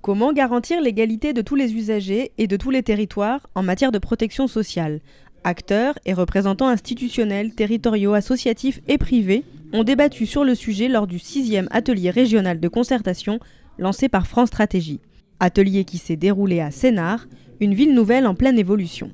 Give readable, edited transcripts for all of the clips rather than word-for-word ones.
Comment garantir l'égalité de tous les usagers et de tous les territoires en matière de protection sociale ? Acteurs et représentants institutionnels, territoriaux, associatifs et privés ont débattu sur le sujet lors du 6e atelier régional de concertation lancé par France Stratégie. Atelier qui s'est déroulé à Sénart, une ville nouvelle en pleine évolution.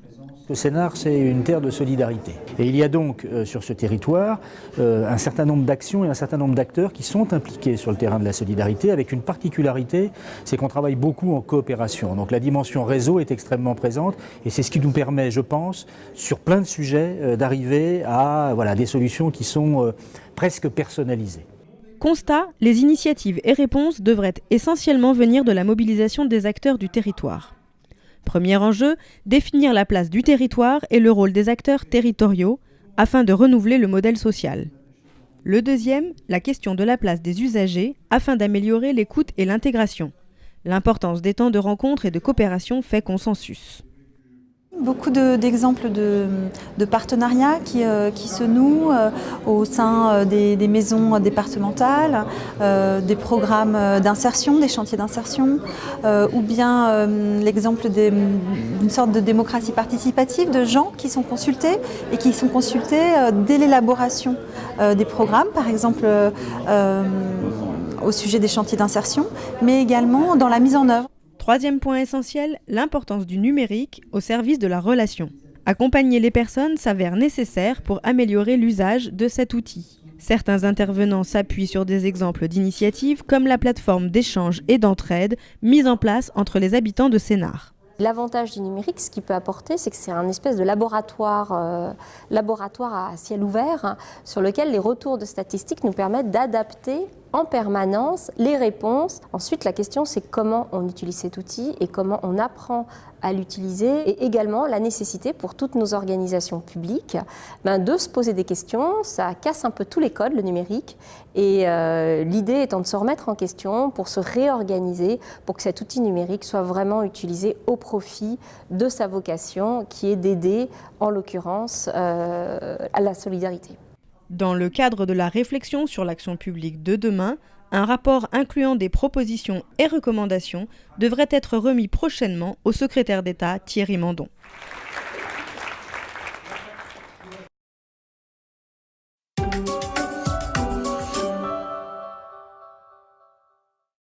Le Sénart, c'est une terre de solidarité. Et il y a donc sur ce territoire un certain nombre d'actions et un certain nombre d'acteurs qui sont impliqués sur le terrain de la solidarité, avec une particularité, c'est qu'on travaille beaucoup en coopération. Donc la dimension réseau est extrêmement présente et c'est ce qui nous permet, je pense, sur plein de sujets, d'arriver à des solutions qui sont presque personnalisées. Constat, les initiatives et réponses devraient essentiellement venir de la mobilisation des acteurs du territoire. Premier enjeu, définir la place du territoire et le rôle des acteurs territoriaux afin de renouveler le modèle social. Le deuxième, la question de la place des usagers afin d'améliorer l'écoute et l'intégration. L'importance des temps de rencontre et de coopération fait consensus. Beaucoup d'exemples de partenariats qui se nouent au sein des maisons départementales, des programmes d'insertion, des chantiers d'insertion, ou bien l'exemple d'une sorte de démocratie participative de gens qui sont consultés et qui sont consultés dès l'élaboration des programmes, par exemple au sujet des chantiers d'insertion, mais également dans la mise en œuvre. Troisième point essentiel, l'importance du numérique au service de la relation. Accompagner les personnes s'avère nécessaire pour améliorer l'usage de cet outil. Certains intervenants s'appuient sur des exemples d'initiatives comme la plateforme d'échange et d'entraide mise en place entre les habitants de Sénart. L'avantage du numérique, ce qu'il peut apporter, c'est que c'est un espèce de laboratoire à ciel ouvert sur lequel les retours de statistiques nous permettent d'adapter en permanence les réponses. Ensuite, la question, c'est comment on utilise cet outil et comment on apprend à l'utiliser, et également la nécessité pour toutes nos organisations publiques de se poser des questions. Ça casse un peu tous les codes, le numérique, et l'idée étant de se remettre en question pour se réorganiser, pour que cet outil numérique soit vraiment utilisé au profit de sa vocation, qui est d'aider, en l'occurrence, à la solidarité. Dans le cadre de la réflexion sur l'action publique de demain, un rapport incluant des propositions et recommandations devrait être remis prochainement au secrétaire d'État Thierry Mandon.